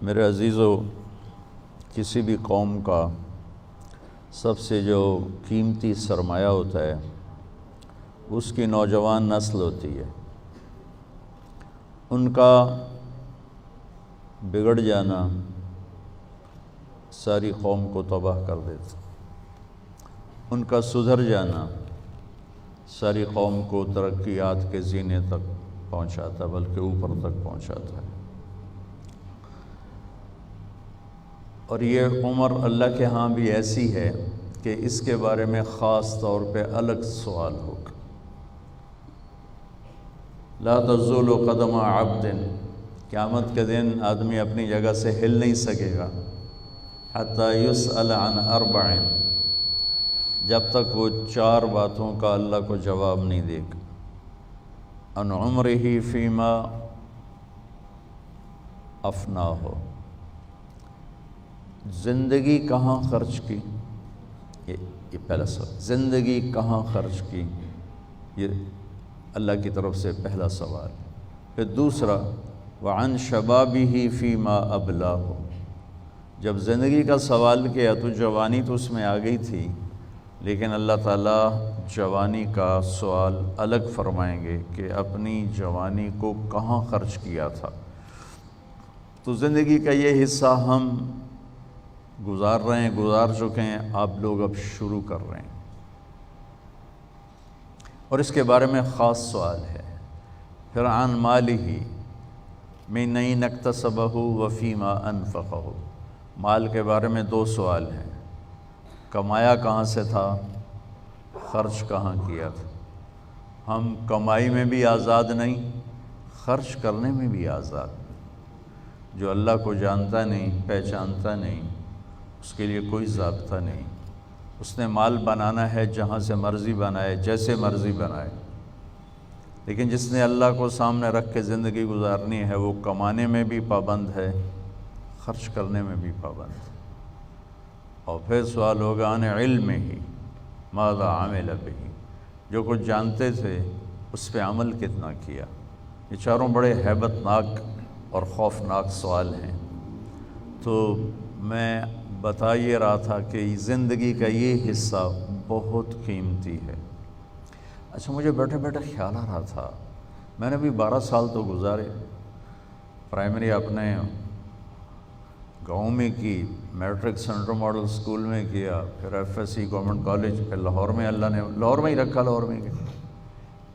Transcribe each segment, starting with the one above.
میرے عزیزو، کسی بھی قوم کا سب سے جو قیمتی سرمایہ ہوتا ہے اس کی نوجوان نسل ہوتی ہے۔ ان کا بگڑ جانا ساری قوم کو تباہ کر دیتا، ان کا سدھر جانا ساری قوم کو ترقیات کے زینے تک پہنچاتا، بلکہ اوپر تک پہنچاتا ہے۔ اور یہ عمر اللہ کے ہاں بھی ایسی ہے کہ اس کے بارے میں خاص طور پہ الگ سوال ہوگا۔ لا تزول قدم عبد، قیامت کے دن آدمی اپنی جگہ سے ہل نہیں سکے گا، حتی یسأل عن اربع، جب تک وہ 4 باتوں کا اللہ کو جواب نہیں دے گا۔ عن عمرہ فیما افناہ، زندگی کہاں خرچ کی، یہ پہلا سوال، زندگی کہاں خرچ کی، یہ اللہ کی طرف سے پہلا سوال۔ پھر دوسرا، وعن شبابہ فیما ابلاہ، جب زندگی کا سوال کیا تو جوانی تو اس میں آ گئی تھی، لیکن اللہ تعالیٰ جوانی کا سوال الگ فرمائیں گے کہ اپنی جوانی کو کہاں خرچ کیا تھا۔ تو زندگی کا یہ حصہ ہم گزار رہے ہیں، گزار چکے ہیں، آپ لوگ اب شروع کر رہے ہیں، اور اس کے بارے میں خاص سوال ہے۔ پھر عن مالہ من این اکتسبہ وفیما انفقہ، مال کے بارے میں 2 سوال ہیں، کمایا کہاں سے تھا، خرچ کہاں کیا تھا۔ ہم کمائی میں بھی آزاد نہیں، خرچ کرنے میں بھی آزاد نہیں۔ جو اللہ کو جانتا نہیں، پہچانتا نہیں، اس کے لیے کوئی ضابطہ نہیں، اس نے مال بنانا ہے جہاں سے مرضی بنائے، جیسے مرضی بنائے۔ لیکن جس نے اللہ کو سامنے رکھ کے زندگی گزارنی ہے، وہ کمانے میں بھی پابند ہے، خرچ کرنے میں بھی پابند ہے۔ اور پھر سوال ہوگا عن علمہ ماذا عمل بہ، جو کچھ جانتے تھے اس پہ عمل کتنا کیا۔ یہ چاروں بڑے ہیبت ناک اور خوفناک سوال ہیں۔ تو میں بتا یہ رہا تھا کہ زندگی کا یہ حصہ بہت قیمتی ہے۔ اچھا، مجھے بیٹھے بیٹھے خیال آ رہا تھا، میں نے بھی 12 سال تو گزارے، پرائمری اپنے گاؤں میں کی، میٹرک سینٹرل ماڈل سکول میں کیا، پھر F S C government college, پھر لاہور میں اللہ نے لاہور میں ہی رکھا، لاہور میں گیا۔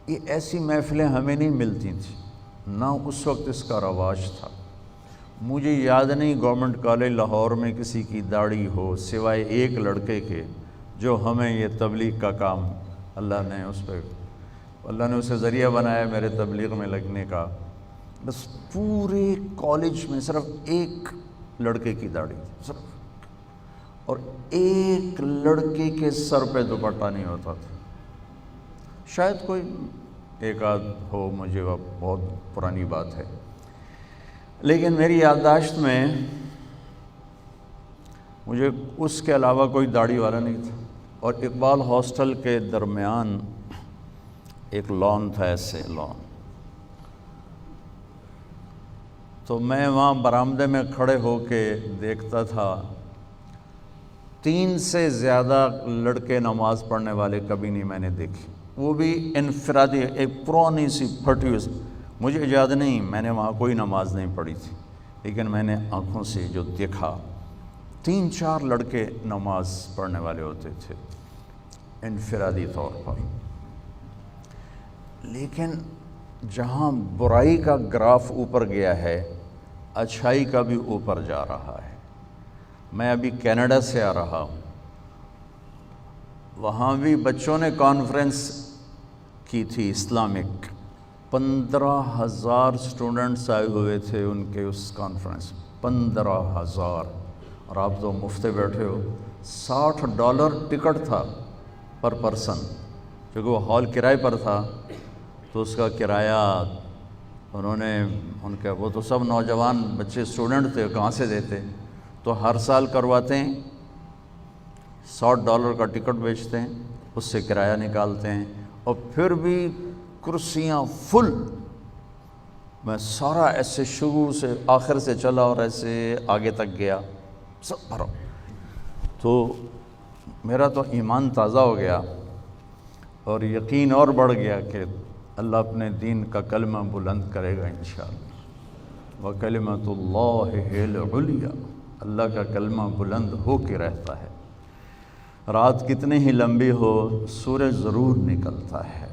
یہ ایسی محفلیں ہمیں نہیں ملتی تھیں، نہ اس وقت اس کا رواج تھا۔ مجھے یاد نہیں گورنمنٹ کالج لاہور میں کسی کی داڑھی ہو، سوائے ایک لڑکے کے جو ہمیں یہ تبلیغ کا کام اللہ نے اسے ذریعہ بنایا میرے تبلیغ میں لگنے کا۔ بس پورے کالج میں صرف ایک لڑکے کی داڑھی تھی صرف، اور ایک لڑکے کے سر پہ دوپٹہ نہیں ہوتا تھا۔ شاید کوئی ایک آدھ ہو، مجھے وہ بہت پرانی بات ہے، لیکن میری یادداشت میں مجھے اس کے علاوہ کوئی داڑھی والا نہیں تھا۔ اور اقبال ہاسٹل کے درمیان ایک لان تھا، ایسے لان، تو میں وہاں برآمدے میں کھڑے ہو کے دیکھتا تھا، 3 سے زیادہ لڑکے نماز پڑھنے والے کبھی نہیں میں نے دیکھی، وہ بھی انفرادی، ایک پرانی سی پھٹی ہوئی، مجھے یاد نہیں میں نے وہاں کوئی نماز نہیں پڑھی تھی، لیکن میں نے آنکھوں سے جو دیکھا 3-4 لڑکے نماز پڑھنے والے ہوتے تھے انفرادی طور پر۔ لیکن جہاں برائی کا گراف اوپر گیا ہے، اچھائی کا بھی اوپر جا رہا ہے۔ میں ابھی کینیڈا سے آ رہا ہوں، وہاں بھی بچوں نے کانفرنس کی تھی اسلامک، 15,000 اسٹوڈنٹس آئے ہوئے تھے ان کے اس کانفرنس میں، 15,000، اور آپ تو مفت بیٹھے ہو۔ $60 ٹکٹ تھا پر پرسن، کیونکہ وہ ہال کرائے پر تھا، تو اس کا کرایہ انہوں نے وہ تو سب نوجوان بچے اسٹوڈنٹ تھے، کہاں سے دیتے، تو ہر سال کرواتے ہیں، $60 کا ٹکٹ بیچتے ہیں، اس سے کرایہ نکالتے ہیں، اور پھر بھی کرسیاں فل، میں سارا ایسے شروع سے آخر سے چلا اور ایسے آگے تک گیا، سب بھرا، تو میرا تو ایمان تازہ ہو گیا اور یقین اور بڑھ گیا کہ اللہ اپنے دین کا کلمہ بلند کرے گا انشاءاللہ۔ وَكَلِمَةُ اللَّهِ هِيَ الْعُلْيَا، اللہ کا کلمہ بلند ہو کے رہتا ہے، رات کتنی ہی لمبی ہو سورج ضرور نکلتا ہے۔